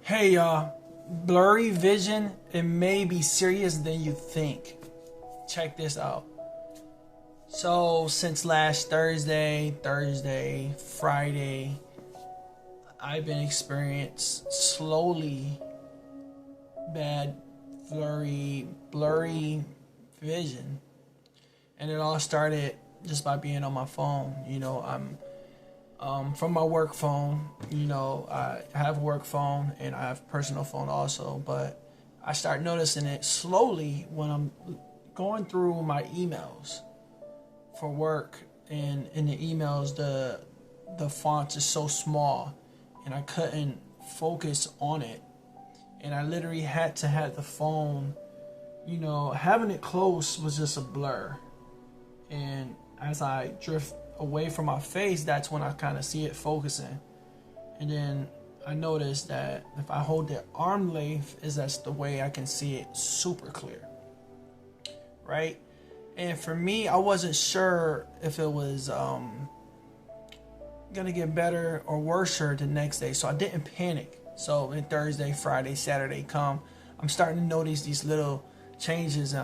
Hey y'all, blurry vision, it may be serious than you think. Check this out. So since last Thursday, Friday, I've been experiencing slowly bad blurry vision. And it all started just by being on my phone. I'm from my work phone. I have a work phone and I have personal phone also, but I start noticing it slowly when I'm going through my emails for work, and in the emails the font is so small and I couldn't focus on it, and I literally had to have the phone, having it close was just a blur. And as I drift away from my face, that's when I kind of see it focusing. And then I noticed that if I hold the arm length, that's the way I can see it super clear, right? And for me, I wasn't sure if it was gonna get better or worse the next day, so I didn't panic. So then Thursday, Friday, Saturday come, I'm starting to notice these little changes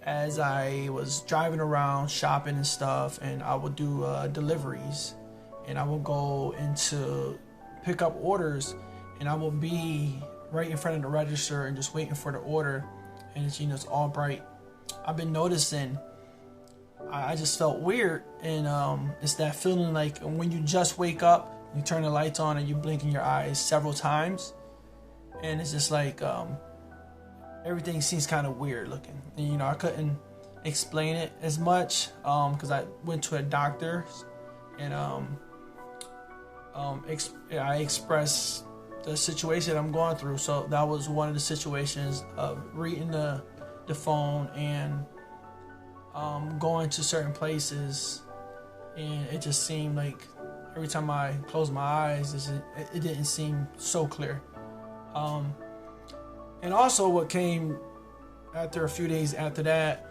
as I was driving around shopping and stuff, and I would do deliveries, and I would go into pick up orders, and I will be right in front of the register and just waiting for the order, and it's all bright. I've been noticing I just felt weird, and it's that feeling like when you just wake up, you turn the lights on and you blink in your eyes several times, and it's just like everything seems kind of weird looking. And I couldn't explain it as much because I went to a doctor, and I expressed the situation I'm going through. So that was one of the situations of reading the phone and going to certain places, and it just seemed like every time I closed my eyes, it didn't seem so clear. And also what came after a few days after that,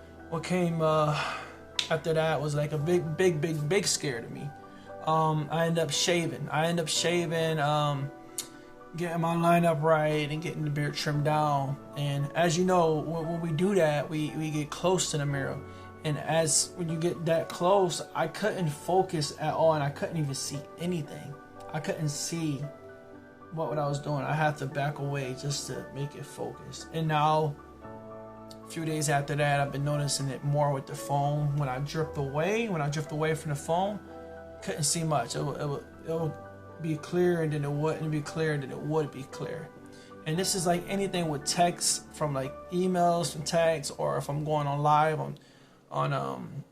after that was like a big scare to me. I end up shaving, getting my line up right and getting the beard trimmed down. And as you know, when we do that, we get close to the mirror. And when you get that close, I couldn't focus at all, and I couldn't even see anything. I couldn't see what I was doing. I had to back away just to make it focus. And now, a few days after that, I've been noticing it more with the phone. When I drift away from the phone, couldn't see much. It would be clear, and then it wouldn't be clear, and then it would be clear. And this is like anything with text, from like emails from text, or if I'm going on live on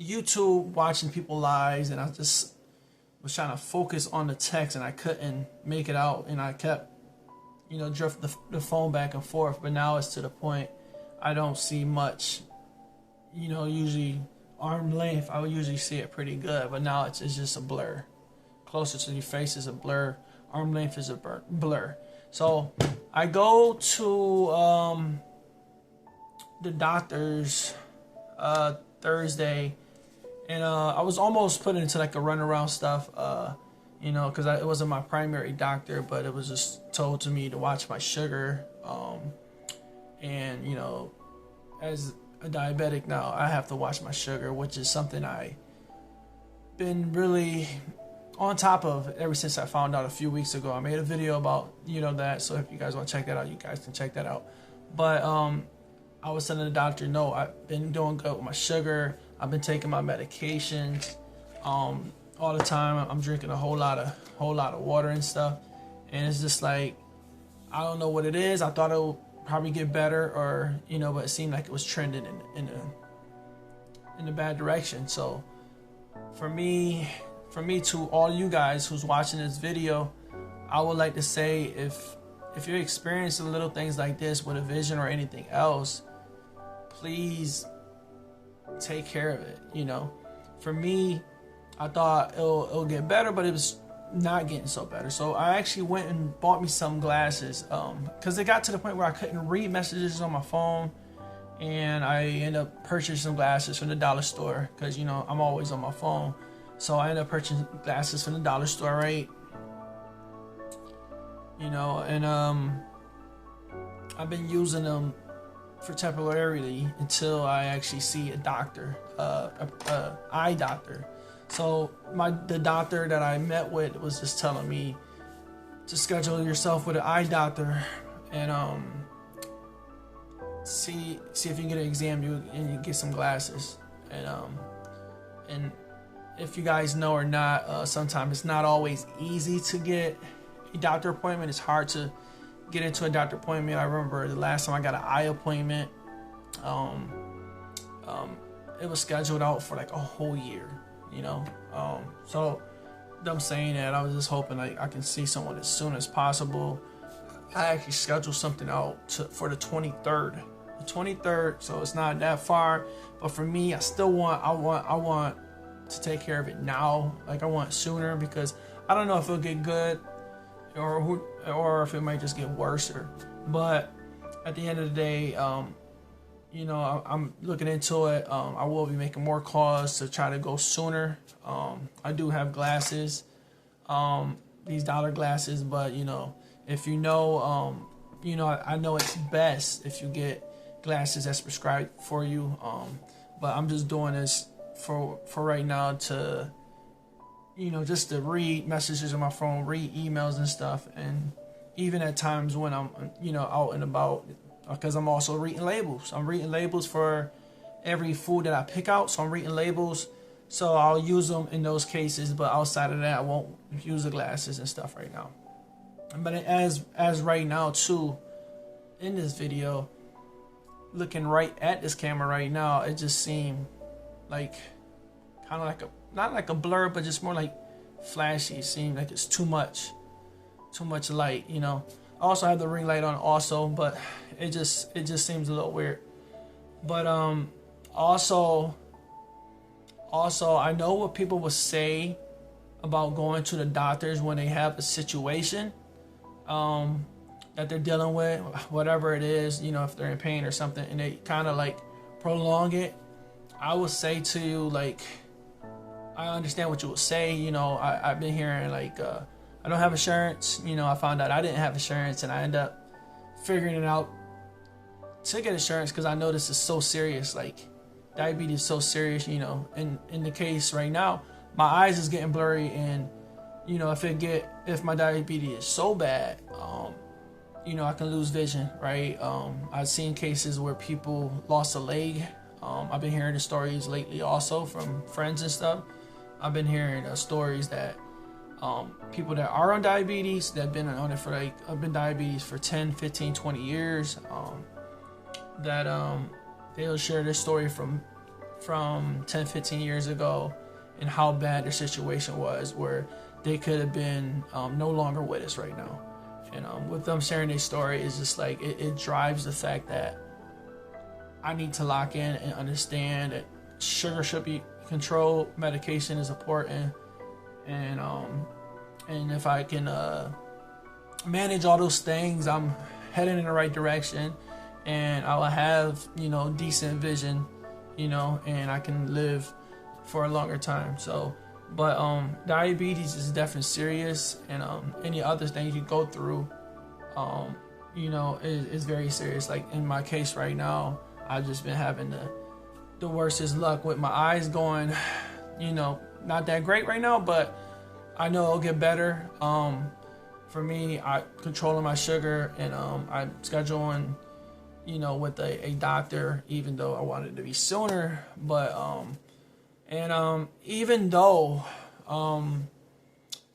YouTube watching people lives, and I just was trying to focus on the text and I couldn't make it out, and I kept drift the phone back and forth. But now it's to the point I don't see much. Usually arm length I would usually see it pretty good, but now it's just a blur. Closer to your face is a blur, arm length is a blur. So I go to the doctor's Thursday, and I was almost put into like a runaround stuff, because it wasn't my primary doctor, but it was just told to me to watch my sugar, and as a diabetic now, I have to watch my sugar, which is something I've been really on top of ever since I found out a few weeks ago. I made a video about that, so if you guys want to check that out, you guys can check that out. But I was telling the doctor, no, I've been doing good with my sugar. I've been taking my medications all the time. I'm drinking a whole lot of water and stuff, and it's just like, I don't know what it is. I thought it would probably get better, or but it seemed like it was trending in the bad direction. So for me to all you guys who's watching this video, I would like to say, if you're experiencing little things like this with a vision or anything else, please take care of it. For me, I thought it'll get better, but it was not getting so better. So I actually went and bought me some glasses, because it got to the point where I couldn't read messages on my phone, and I ended up purchasing some glasses from the dollar store, because I'm always on my phone. So I ended up purchasing glasses from the dollar store, right? you know, and I've been using them for temporarily until I actually see a doctor, eye doctor. So the doctor that I met with was just telling me to schedule yourself with an eye doctor and see if you can get an exam and you get some glasses. And if you guys know or not, sometimes it's not always easy to get a doctor appointment. It's hard to get into a doctor appointment. I remember the last time I got an eye appointment, it was scheduled out for like a whole year, you know. So them saying that, I was just hoping like I can see someone as soon as possible. I actually scheduled something out for the 23rd. The 23rd, so it's not that far. But for me, I want to take care of it now. Like, I want sooner, because I don't know if it'll get good or if it might just get worse. But at the end of the day, you know, I'm looking into it. I will be making more calls to try to go sooner. I do have glasses, these dollar glasses, but you know, if you know, I know it's best if you get glasses that's prescribed for you. But I'm just doing this for right now to, you know, just to read messages on my phone, read emails and stuff, and even at times when I'm, you know, out and about, because I'm also reading labels. I'm reading labels for every food that I pick out, so I'm reading labels. So I'll use them in those cases, but outside of that, I won't use the glasses and stuff right now. But as right now too, in this video, looking right at this camera right now, it just seemed like kind of like not like a blur, but just more like flashy. It seemed like it's too much light, you know. I also have the ring light on also, but it just seems a little weird. But also I know what people will say about going to the doctors when they have a situation that they're dealing with, whatever it is, you know, if they're in pain or something, and they kind of like prolong it. I would say to you, like, I understand what you would say. You know, I've been hearing like, I don't have insurance. You know, I found out I didn't have insurance, and I end up figuring it out to get insurance because I know this is so serious. Like, diabetes is so serious. You know, in the case right now, my eyes is getting blurry, and you know, if my diabetes is so bad, you know, I can lose vision, right? I've seen cases where people lost a leg. I've been hearing the stories lately also from friends and stuff. I've been hearing stories that people that are on diabetes, that have been on it for I've been diabetes for 10, 15, 20 years, that they'll share their story from 10, 15 years ago and how bad their situation was, where they could have been no longer with us right now. And with them sharing their story, it's just like it drives the fact that I need to lock in and understand that sugar should be controlled, medication is important, and if I can manage all those things, I'm heading in the right direction, and I will have, you know, decent vision, you know, and I can live for a longer time. So, but diabetes is definitely serious, and any other things you go through, you know, is very serious. Like in my case right now, I've just been having the worstest luck with my eyes going, you know, not that great right now, but I know it'll get better. For me, I controlling my sugar, and I'm scheduling, you know, with a doctor, even though I wanted it to be sooner. But even though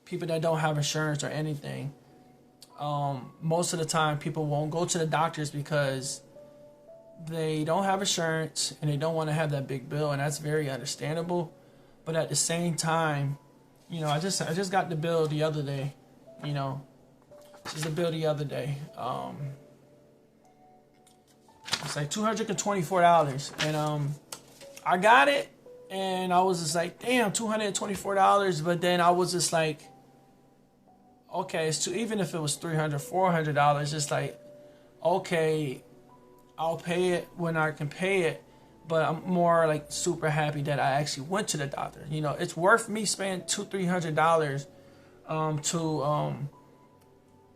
people that don't have insurance or anything, most of the time people won't go to the doctors because they don't have insurance and they don't want to have that big bill, and that's very understandable. But at the same time, you know, I just got the bill the other day, you know, just the bill the other day. It's like $224, and I got it, and I was just like, damn, $224. But then I was just like, okay, even if it was $300, $400, just like, okay, I'll pay it when I can pay it. But I'm more like super happy that I actually went to the doctor. You know, it's worth me spending $200-$300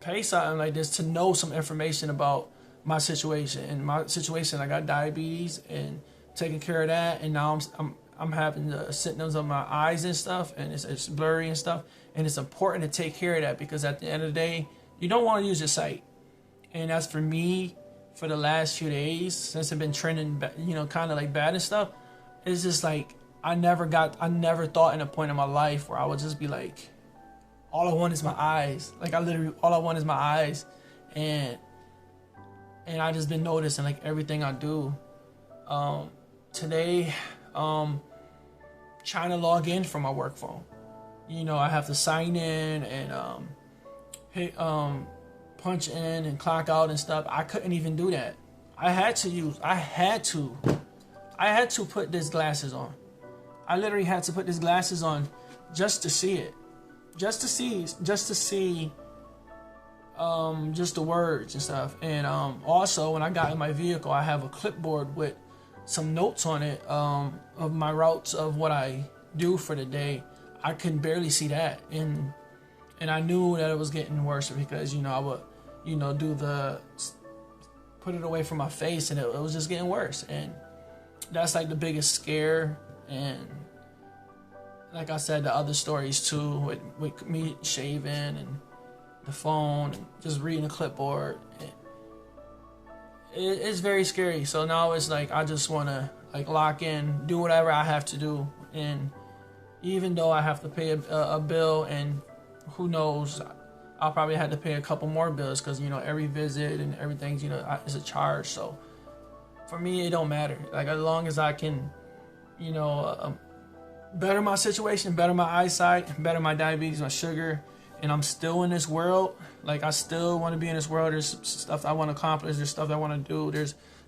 pay something like this to know some information about my situation. And my situation, I got diabetes and taking care of that, and now I'm having the symptoms of my eyes and stuff, and it's blurry and stuff. And it's important to take care of that, because at the end of the day, you don't want to use your sight. And that's for me, for the last few days, since I've been trending, you know, kind of like bad and stuff. It's just like, I never thought in a point in my life where I would just be like, all I want is my eyes. Like, all I want is my eyes. And I just been noticing, like, everything I do. Today, trying to log in from my work phone. You know, I have to sign in and hit punch in and clock out and stuff. I couldn't even do that. I had to put these glasses on. I literally had to put these glasses on just to see it. Just to see just the words and stuff. And also, when I got in my vehicle, I have a clipboard with some notes on it of my routes of what I do for the day. I could barely see that, and I knew that it was getting worse, because, you know, I would, you know, put it away from my face, and it was just getting worse. And that's like the biggest scare. And like I said, the other stories too, with me shaving and the phone and just reading the clipboard, it's very scary. So now it's like, I just want to like lock in, do whatever I have to do. And even though I have to pay a bill, and who knows, I'll probably have to pay a couple more bills, because, you know, every visit and everything's, you know, is a charge. So for me, it don't matter. Like, as long as I can, you know, better my situation, better my eyesight, better my diabetes, my sugar, and I'm still in this world. Like, I still want to be in this world. There's stuff I want to accomplish. There's stuff I want to do.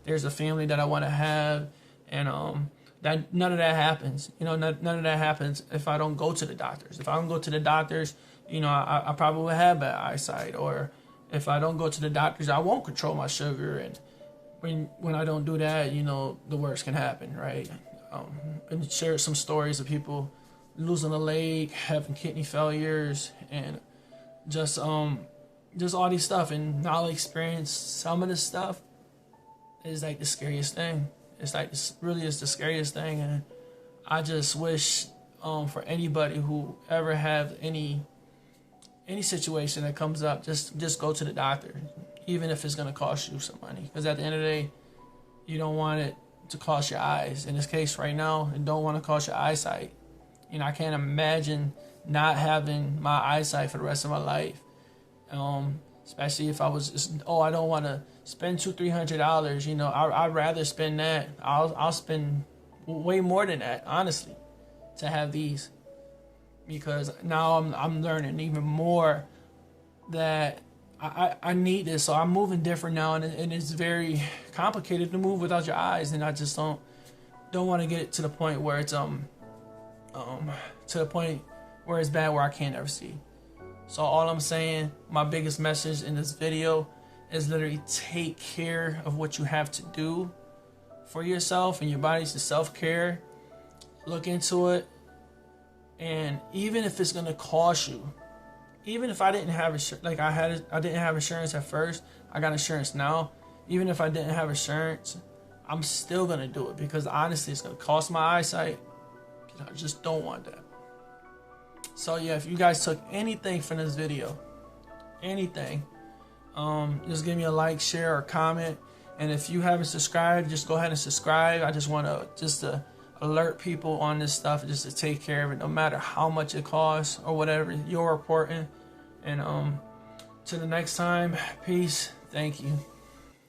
There's a family that I want to have, and that none of that happens. You know, none of that happens if I don't go to the doctors. If I don't go to the doctors, you know, I probably will have bad eyesight. Or if I don't go to the doctors, I won't control my sugar. And when I don't do that, you know, the worst can happen, right? And share some stories of people losing a leg, having kidney failures, and just all these stuff. And now I experience some of this stuff is like the scariest thing. It's like, this really is the scariest thing. And I just wish for anybody who ever have any situation that comes up, just go to the doctor, even if it's gonna cost you some money. Because at the end of the day, you don't want it to cost your eyes. In this case right now, and don't want to cost your eyesight. You know, I can't imagine not having my eyesight for the rest of my life. Especially if I was just, I don't want to spend $200-300. You know, I'd rather spend that. I'll spend way more than that, honestly, to have these, because now I'm learning even more that I need this. So I'm moving different now, and it's very complicated to move without your eyes. And I just don't want to get to the point where it's bad, where I can't ever see. So all I'm saying, my biggest message in this video is literally take care of what you have to do for yourself and your body. To self-care. Look into it. And even if it's gonna cost you, even if I didn't have insurance, like I didn't have insurance at first, I got insurance now. Even if I didn't have insurance, I'm still gonna do it, because honestly, it's gonna cost my eyesight. I just don't want that. So yeah, if you guys took anything from this video, anything, just give me a like, share, or comment. And if you haven't subscribed, just go ahead and subscribe. I just want to alert people on this stuff, just to take care of it, no matter how much it costs or whatever you're reporting. And till the next time, peace. Thank you.